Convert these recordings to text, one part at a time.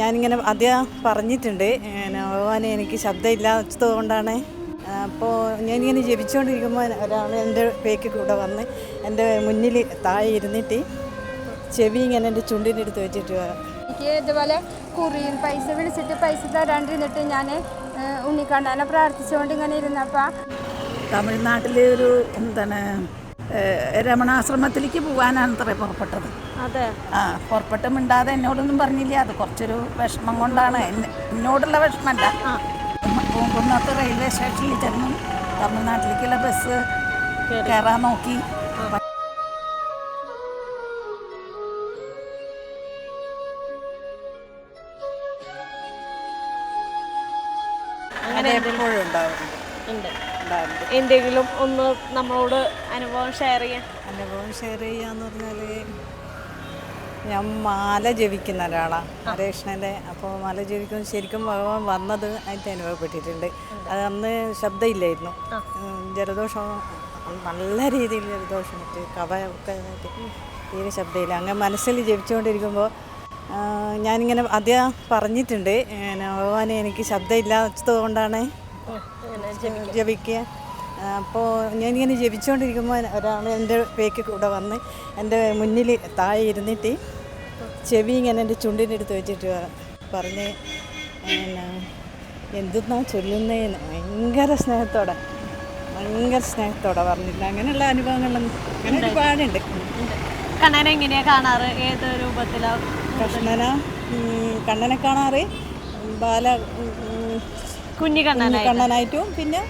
ഞാനിങ്ങനെ ആദ്യം പറഞ്ഞിട്ടുണ്ട്, ഭഗവാനെ എനിക്ക് ശബ്ദമില്ലാത്തത് കൊണ്ടാണ്. അപ്പോൾ ഞാനിങ്ങനെ ജപിച്ചുകൊണ്ടിരിക്കുമ്പോൾ ഒരാൾ എൻ്റെ പേക്ക് കൂടെ വന്ന് എൻ്റെ മുന്നിൽ താഴെ ഇരുന്നിട്ട് ചെവി ഇങ്ങനെ എൻ്റെ ചുണ്ടിൻ്റെ അടുത്ത് വെച്ചിട്ട് എനിക്ക് ഇതുപോലെ കുറിയിൽ പൈസ വിളിച്ചിട്ട് പൈസ തരാണ്ടിരുന്നിട്ട് ഞാൻ ഉണ്ണിക്കണ്ണനെ പ്രാർത്ഥിച്ചുകൊണ്ട് ഇങ്ങനെ ഇരുന്നപ്പോൾ തമിഴ്നാട്ടിലെ ഒരു എന്താണ് രമണാശ്രമത്തിലേക്ക് പോകാനാണ് അത്ര പുറപ്പെട്ടത്. അതെ, പുറപ്പെട്ട് മിണ്ടാതെ എന്നോടൊന്നും പറഞ്ഞില്ല. അത് കുറച്ചൊരു വിഷമം കൊണ്ടാണ്, എന്നോടുള്ള വിഷമമല്ല. പൂങ്കുന്നത്ത് റെയിൽവേ സ്റ്റേഷനിൽ ചെന്നു തമിഴ്നാട്ടിലേക്കുള്ള ബസ് കയറാൻ നോക്കി. അങ്ങനെ എപ്പോഴും ഉണ്ടാവുന്നുണ്ട്. എന്തെങ്കിലും ഒന്ന് നമ്മളോട് അനുഭവം ഷെയർ ചെയ്യാന്ന് പറഞ്ഞാൽ, ഞാൻ മാല ജപിക്കുന്ന ഒരാളാണ്, ഹരേകൃഷ്ണൻ്റെ. അപ്പോൾ മാല ജപിക്കുമ്പോൾ ശരിക്കും ഭഗവാൻ വന്നത് ആയിട്ട് അനുഭവപ്പെട്ടിട്ടുണ്ട്. അത് അന്ന് ശബ്ദമില്ലായിരുന്നു, ജലദോഷം നല്ല രീതിയിൽ ജലദോഷം മറ്റ് കഫയൊക്കെ ആയിട്ട് തീരെ ശബ്ദമില്ല. അങ്ങനെ മനസ്സിൽ ജപിച്ചുകൊണ്ടിരിക്കുമ്പോൾ ഞാനിങ്ങനെ ആദ്യം പറഞ്ഞിട്ടുണ്ട്, ഭഗവാനെ എനിക്ക് ശബ്ദമില്ലാത്തത് കൊണ്ടാണ് ജപിക്കുക. അപ്പോൾ ഞാനിങ്ങനെ ജപിച്ചുകൊണ്ടിരിക്കുമ്പോൾ ഒരാൾ എൻ്റെ പേക്ക് കൂടെ വന്ന് എൻ്റെ മുന്നിൽ താഴെ ഇരുന്നിട്ട് ചെവി ഇങ്ങനെ എൻ്റെ ചുണ്ടിൻ്റെ അടുത്ത് വെച്ചിട്ട് പറഞ്ഞ് എന്തെന്നാ ചൊല്ലുന്നതെന്ന് ഭയങ്കര സ്നേഹത്തോടെ പറഞ്ഞില്ല. അങ്ങനെയുള്ള അനുഭവങ്ങളൊന്നും അങ്ങനെ ഒരുപാടുണ്ട്. കണ്ണനെ എങ്ങനെയാ കാണാറ്? ഏത് രൂപത്തിലാണ് കണ്ണനെ കാണാറ്? കണ്ണനായിട്ടും പിന്നെ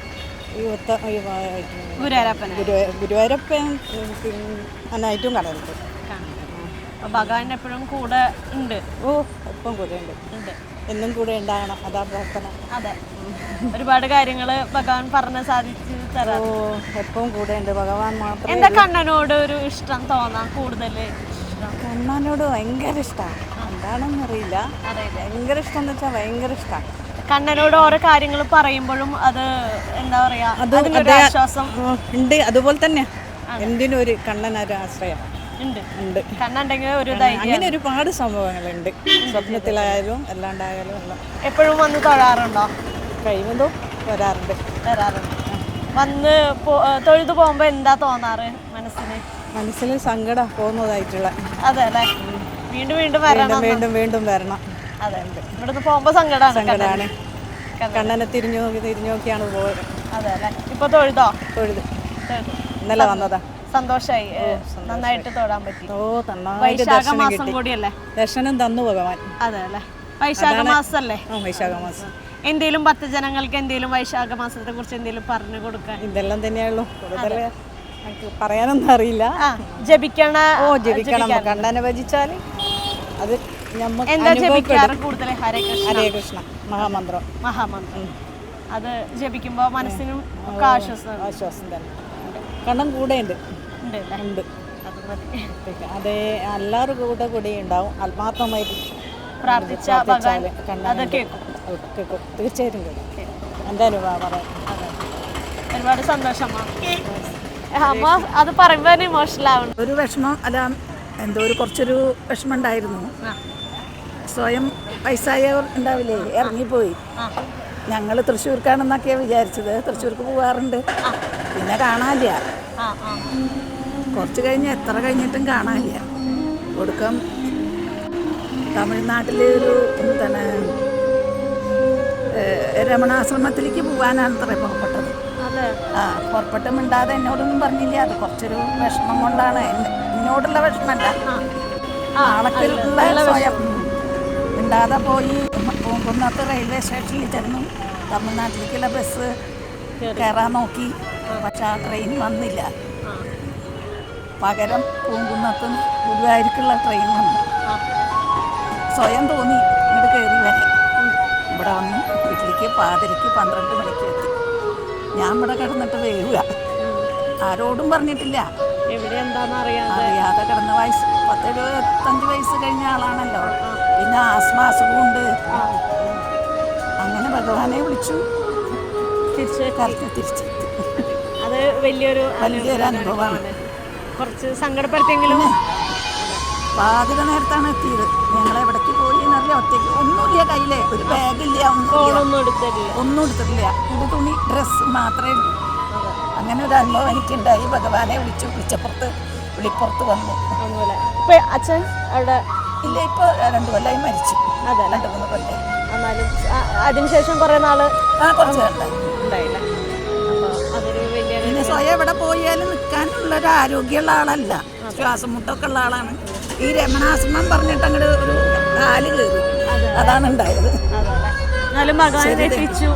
ഗുരുവായൂരപ്പനായിട്ടും കാണാറുണ്ട്. ഭഗവാൻ എപ്പോഴും കൂടെ ഉണ്ട്. എപ്പം കൂടെ ഉണ്ട്, എന്നും കൂടെ ഉണ്ടാകണം, അതാ പ്രാർത്ഥന. അതെ, ഒരുപാട് കാര്യങ്ങൾ ഭഗവാൻ പറഞ്ഞ് സാധിച്ചു തരാം. എപ്പം കൂടെ ഉണ്ട് ഭഗവാൻ മാത്രം. എന്താ കണ്ണനോട് ഒരു ഇഷ്ടം തോന്നാൻ കൂടുതൽ? കണ്ണനോട് ഭയങ്കര ഇഷ്ടമാണ്. എന്താണെന്നറിയില്ല, ഭയങ്കര ഇഷ്ടം എന്ന് വെച്ചാൽ ഭയങ്കര ഇഷ്ടമാണ്. കണ്ണനോട് ഓരോ കാര്യങ്ങൾ പറയുമ്പോഴും അത് എന്താ പറയാ, ആശ്വാസം ഉണ്ട്. അതുപോലെ തന്നെ എന്തിനും ഒരു കണ്ണനൊരു ആശ്രയം ഉണ്ട്. കണ്ണുണ്ടെങ്കിൽ ഒരു ധൈര്യം. അങ്ങനെ ഒരുപാട് സംഭവങ്ങളുണ്ട്, സ്വപ്നത്തിലായാലും അല്ലാണ്ടായാലും എല്ലാം. എപ്പോഴും വന്ന് തൊഴാറുണ്ടോ? കഴിയുന്നതും വരാറുണ്ട്. വന്ന് തൊഴുതു പോകുമ്പോ എന്താ തോന്നാറ് മനസ്സിൽ സങ്കടം പോകുന്നതായിട്ടുള്ള? അതെ അല്ലേ, വീണ്ടും വീണ്ടും വരണം. അതെ, ഇവിടുന്ന് പോകുമ്പോ സങ്കടമാണ്. കണ്ണനെ തിരിഞ്ഞു നോക്കിയാണ് പോയത്. അതെ അല്ലേ. ഇപ്പൊ തൊഴുത് ഇന്നലെ വന്നതാ. സന്തോഷായി, നന്നായിട്ട് തൊഴാൻ പറ്റി. വൈശാഖ മാസം കൂടിയല്ലേ, ദർശനം തന്നു ഭഗവാൻ. അതെ അല്ലേ, വൈശാഖ മാസം അല്ലേ? വൈശാഖ മാസം. എന്തേലും ഭക്തജനങ്ങൾക്ക് എന്തേലും വൈശാഖ മാസത്തെ കുറിച്ച് എന്തേലും പറഞ്ഞു കൊടുക്കാൻ? ഇതെല്ലാം തന്നെയുള്ളൂ, പറയാനൊന്നും അറിയില്ല. ജപിക്കണം. കണ്ണനെ ഭജിച്ചാൽ അത് കൂടുതൽ ഹരേ കൃഷ്ണ മഹാമന്ത്രം. അത് ജപിക്കുമ്പോ മനസ്സിനും ആശ്വാസം തന്നെ. കണ്ണൻ കൂടെ ഉണ്ട്. അതെ, എല്ലാവരും കൂടെ ഉണ്ടാവും. ആത്മാർത്ഥമായിട്ട് പ്രാർത്ഥിച്ചാൽ കേൾക്കും. തീർച്ചയായിട്ടും കേൾക്കും. എൻ്റെ അനുഭവം പറയാം. ഒരുപാട് സന്തോഷമാണ്. അമ്മ അത് പറയുമ്പോ ഇമോഷണൽ ആവണം. ഒരു വിഷമം അല്ല, എന്തോ കുറച്ചൊരു വിഷമം ഉണ്ടായിരുന്നു. സ്വയം വയസ്സായവർ ഉണ്ടാവില്ലേ, ഇറങ്ങിപ്പോയി. ഞങ്ങൾ തൃശ്ശൂർക്കാണെന്നൊക്കെയാണ് വിചാരിച്ചത്. തൃശ്ശൂർക്ക് പോകാറുണ്ട്, പിന്നെ കാണാനില്ല. കുറച്ച് എത്ര കഴിഞ്ഞിട്ടും കാണാനില്ല. ഒടുക്കം തമിഴ്നാട്ടിലെ ഒരു എന്താണ് രമണാശ്രമത്തിലേക്ക് പോകാനാണ് അത്ര പുറപ്പെട്ടത്. പുറപ്പെട്ട് മിണ്ടാതെ എന്നോടൊന്നും പറഞ്ഞില്ല. അത് കുറച്ചൊരു വിഷമം കൊണ്ടാണ്, എന്നോടുള്ള വിഷമമല്ല. ആളൊക്കെയുള്ള സ്വയം മിണ്ടാതെ പോയി. പൂങ്കുന്നത്ത് റെയിൽവേ സ്റ്റേഷനിൽ ചെന്നു തമിഴ്നാട്ടിലേക്കുള്ള ബസ് കയറാൻ നോക്കി. പക്ഷെ ആ ട്രെയിൻ വന്നില്ല. പകരം പൂങ്കുന്നത്തും ഗുരുവായൂർക്കുള്ള ട്രെയിൻ വന്നു. സ്വയം തോന്നി ഇങ്ങോട്ട് കയറി വരെ. ഇവിടെ വന്നു വീട്ടിലേക്ക് പാതിരയ്ക്ക് 12 മണിക്ക് എത്തി. ഞാൻ ഇവിടെ കിടന്നിട്ട് വേവുക, ആരോടും പറഞ്ഞിട്ടില്ല. എവിടെ എന്താണെന്ന് അറിയാതെ കിടന്ന 10-75 വയസ്സ് കഴിഞ്ഞ ആളാണല്ലോ. പിന്നെ ആസ്മ അസുഖമുണ്ട്. അങ്ങനെ ഭഗവാനെ വിളിച്ചു, തിരിച്ചെത്തി. അത് വലിയൊരു അനുഭവമാണ്. കുറച്ച് സങ്കടപ്പെടുത്തിയെങ്കിലും പാതിര നേരത്താണ് എത്തിയത്. ഞങ്ങൾ എവിടേക്ക് പോയി എന്നറിയാം. ഒറ്റയ്ക്ക് ഒന്നും പോയില്ലേ, ഒരു ബാഗില്ല, ഫോണൊന്നും എടുത്തിട്ടില്ല. ഒന്നും എടുത്തിട്ടില്ല. ഒരു തുണി ഡ്രസ്സ് മാത്രമേ ഉള്ളൂ. അങ്ങനെ ഒരു അനുഭവം എനിക്കുണ്ടായി. ഭഗവാനെ വിളിച്ചപ്പുറത്ത് വിളിപ്പുറത്ത് വന്നു. ഒന്നുമില്ല. ഇപ്പൊ അച്ഛൻ അവിടെ ഇല്ല, ഇപ്പോൾ 2 കൊല്ലമായി മരിച്ചു. അതെ, 2-3 കൊല്ലമായി. എന്നാലും അതിനുശേഷം കുറെ നാള് കുറച്ച് കണ്ടായി. ഉണ്ടായില്ല. അപ്പൊ അതൊരു വലിയ പിന്നെ സ്വയം എവിടെ പോയാലും നിൽക്കാനുള്ളൊരു ആരോഗ്യമുള്ള ആളല്ല, ശ്വാസം മുട്ടൊക്കെ ഉള്ള ആളാണ്. ഈ രമണാശ്രമം പറഞ്ഞിട്ട് അങ്ങോട്ട് ഒരു കാല് കയറി, അതാണ് ഉണ്ടായത്. എന്നാലും ഭഗവാൻ രക്ഷിച്ചു.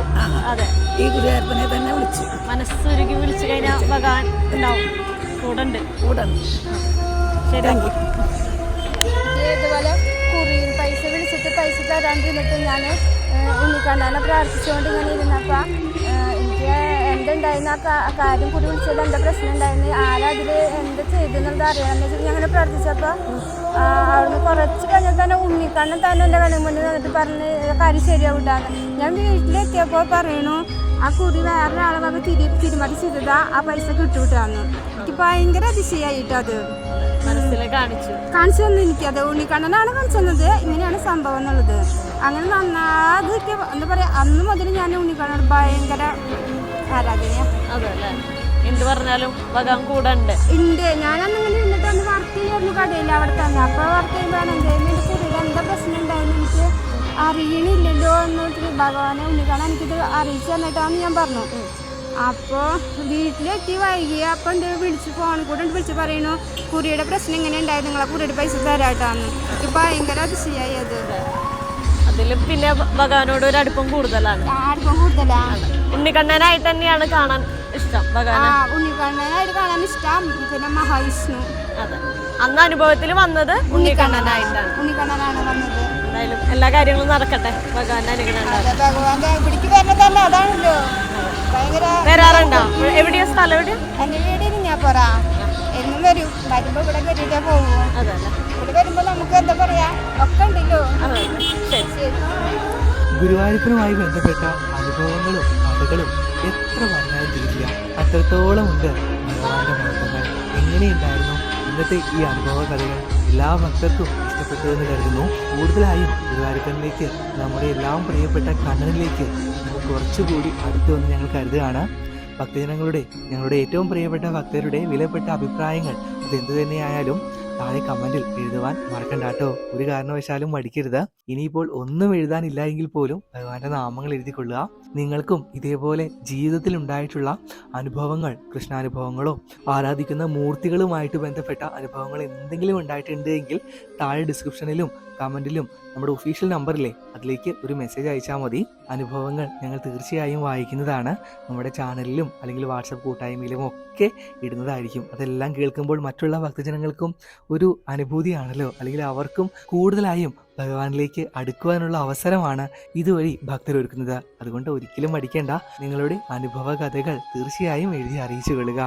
അതെ, ഈ ഗുരുവായൂരപ്പനെ തന്നെ വിളിച്ചു, മനസ്സൊരുക്കി വിളിച്ചു കഴിഞ്ഞാൽ ഭഗവാൻ ഉണ്ടാവും, കൂടെ ഉണ്ട്. ശരി. ഇതുപോലെ കുറിയിൽ പൈസ വിളിച്ചിട്ട് പൈസ തരാണ്ടിരുന്നിട്ട് ഞാൻ ഉണ്ണിക്കണ്ണനെ പ്രാർത്ഥിച്ചുകൊണ്ട് ഇങ്ങനെ ഇരുന്നപ്പോൾ എനിക്ക് എന്തുണ്ടായിരുന്നു ആ കാര്യം കുറി വിളിച്ചത് എന്താ പ്രശ്നം ഉണ്ടായിരുന്നു, ആരതിൽ എന്ത് ചെയ്തെന്നുള്ളത് അറിയാമെന്ന് വെച്ചിട്ട് ഞാൻ അങ്ങനെ പ്രാർത്ഥിച്ചപ്പോൾ അവിടുന്ന് കുറച്ച് കഴിഞ്ഞാൽ തന്നെ ഉണ്ണിക്കണ്ണൻ തന്നെ എൻ്റെ കണ്ണിന് മുന്നിൽ വന്നിട്ട് പറഞ്ഞ് കാര്യം ശരിയാവിട്ടാന്ന്. ഞാൻ വീട്ടിലെത്തിയപ്പോൾ പറയണു ആ കുറി വേറൊരാളെ വന്ന് തിരുമറി ചെയ്തതാ, ആ പൈസ കിട്ടൂട്ടാന്ന്. എനിക്ക് ഭയങ്കര അതിശയായിട്ട് അത് കാണിച്ചു തന്നു. എനിക്കത് ഉണ്ണിക്കണ്ണനാണ് കാണിച്ചു തന്നത്, ഇങ്ങനെയാണ് സംഭവം എന്നുള്ളത്. അങ്ങനെ നന്നാതൊക്കെ എന്താ പറയാ, അന്ന് മുതൽ ഞാൻ ഉണ്ണിക്കണ്ണനോട് ഭയങ്കര ആരാധനയാ. എന്ത് പറഞ്ഞാലും ഭഗവാൻ കൂടെ ഉണ്ട്. ഞാനന്ന് ഇങ്ങനെ ഇരുന്നിട്ട് അന്ന് വർക്ക് ചെയ്യായിരുന്നു കടയിൽ അവിടെ തന്നെ. അപ്പോൾ വർക്ക് ചെയ്യുമ്പോഴാണ് എൻ്റെ കുറിയിൽ എന്താ പ്രശ്നം ഉണ്ടായിരുന്നു എനിക്ക് അറിയണില്ലല്ലോ എന്നിട്ട് ഭഗവാനെ ഉണ്ണിക്കണ്ണൻ എനിക്കിത് അറിയിച്ചു തന്നിട്ടാന്ന് ഞാൻ പറഞ്ഞു. അപ്പോൾ വീട്ടിലെത്തി വൈകി അപ്പം ഫോണിൽ കൂടെ വിളിച്ച് പറയണു കുറിയുടെ പ്രശ്നം ഇങ്ങനെ ഉണ്ടായത്, നിങ്ങളെ കുറിയുടെ പൈസ തരാട്ടാന്ന്. എനിക്ക് ഭയങ്കര അതിശയായി അത്. അതിൽ പിന്നെ ഭഗവാനോട് ഒരു അടുപ്പം കൂടുതലാണ്. ഉണ്ണിക്കണ്ണനായിട്ട് തന്നെയാണ് കാണാൻ ഇഷ്ടം ഭഗവാൻ. ഉണ്ണിക്കണ്ണനായിട്ട് കാണാൻ ഇഷ്ടം. പിന്നെ മഹാവിഷ്ണു. അതെ, അന്ന് അനുഭവത്തിൽ വന്നത് ഉണ്ണിക്കണ്ണനാണ് വന്നത്. എന്തായാലും എല്ലാ കാര്യങ്ങളും നടക്കട്ടെ, ഭഗവാന്റെ അനുഗ്രഹം. ഭഗവാന്റെ ഇവിടേക്ക് വരുന്നത് തന്നെ അതാണല്ലോ. വരാറുണ്ടോ? എവിടെയോ സ്ഥലം? എവിടെയോ? എൻ്റെ വീട് ഇരിഞ്ഞാപ്പുറ. എന്നും വരും. വരുമ്പോ ഇവിടെ കയറിയിട്ടേ പോകും. ഇവിടെ വരുമ്പോ നമുക്ക് എന്താ പറയാ, ഒക്കെ ഉണ്ടല്ലോ. ഗുരുവായൂരപ്പനുമായി ബന്ധപ്പെട്ട അനുഭവങ്ങളും കഥകളും എത്ര പറഞ്ഞാലും തീരില്ല, അത്രത്തോളം ഉണ്ട് ഭഗവാന്റെ മഹത്വങ്ങൾ. എങ്ങനെയുണ്ടായിരുന്നു ഇന്നത്തെ ഈ അനുഭവ കഥകൾ? എല്ലാ ഭക്തർക്കും ഇഷ്ടപ്പെട്ടു എന്ന് കരുതുന്നു. കൂടുതലായും ഗുരുവായൂരപ്പനിലേക്ക്, നമ്മുടെ എല്ലാം പ്രിയപ്പെട്ട കണ്ണനിലേക്ക് നമുക്ക് കുറച്ചുകൂടി അടുത്ത് വന്ന് ഞങ്ങൾ കരുതുകയാണ്. ഞങ്ങളുടെ ഏറ്റവും പ്രിയപ്പെട്ട ഭക്തരുടെ വിലപ്പെട്ട അഭിപ്രായങ്ങൾ അതെന്തു തന്നെയായാലും താഴെ കമൻറ്റിൽ എഴുതുവാൻ മറക്കണ്ട കേട്ടോ. ഒരു കാരണവശാലും മടിക്കരുത്. ഇനിയിപ്പോൾ ഒന്നും എഴുതാനില്ല എങ്കിൽ പോലും ഭഗവാന്റെ നാമങ്ങൾ എഴുതിക്കൊള്ളുക. നിങ്ങൾക്കും ഇതേപോലെ ജീവിതത്തിൽ ഉണ്ടായിട്ടുള്ള അനുഭവങ്ങൾ, കൃഷ്ണാനുഭവങ്ങളോ ആരാധിക്കുന്ന മൂർത്തികളുമായിട്ട് ബന്ധപ്പെട്ട അനുഭവങ്ങൾ എന്തെങ്കിലും ഉണ്ടായിട്ടുണ്ട് എങ്കിൽ താഴെ ഡിസ്ക്രിപ്ഷനിലും കമൻറ്റിലും നമ്മുടെ ഒഫീഷ്യൽ നമ്പറില്ലേ, അതിലേക്ക് ഒരു മെസ്സേജ് അയച്ചാൽ മതി. അനുഭവങ്ങൾ ഞങ്ങൾ തീർച്ചയായും വായിക്കുന്നതാണ്. നമ്മുടെ ചാനലിലും അല്ലെങ്കിൽ വാട്സപ്പ് കൂട്ടായ്മയിലും ഒക്കെ ഇടുന്നതായിരിക്കും. അതെല്ലാം കേൾക്കുമ്പോൾ മറ്റുള്ള ഭക്തജനങ്ങൾക്കും ഒരു അനുഭൂതിയാണല്ലോ, അല്ലെങ്കിൽ അവർക്കും കൂടുതലായും ഭഗവാനിലേക്ക് അടുക്കുവാനുള്ള അവസരമാണ് ഇതുവഴി ഭക്തരൊരുക്കുന്നത്. അതുകൊണ്ട് ഒരിക്കലും മടിക്കേണ്ട. നിങ്ങളുടെ അനുഭവ കഥകൾ തീർച്ചയായും എഴുതി അറിയിച്ചു കൊള്ളുക.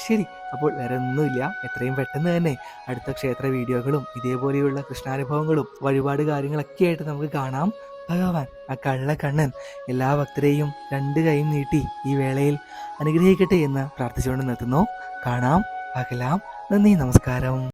ശരി, അപ്പോൾ വേറെ ഒന്നുമില്ല. എത്രയും പെട്ടെന്ന് തന്നെ അടുത്ത ക്ഷേത്ര വീഡിയോകളും ഇതേപോലെയുള്ള കൃഷ്ണാനുഭവങ്ങളും വഴിപാട് കാര്യങ്ങളൊക്കെ ആയിട്ട് നമുക്ക് കാണാം. ഭഗവാൻ ആ കള്ളക്കണ്ണൻ എല്ലാ ഭക്തരെയും 2 കൈയും നീട്ടി ഈ വേളയിൽ അനുഗ്രഹിക്കട്ടെ എന്ന് പ്രാർത്ഥിച്ചുകൊണ്ട് നിർത്തുന്നു. കാണാം, പകലാം. നന്ദി, നമസ്കാരം.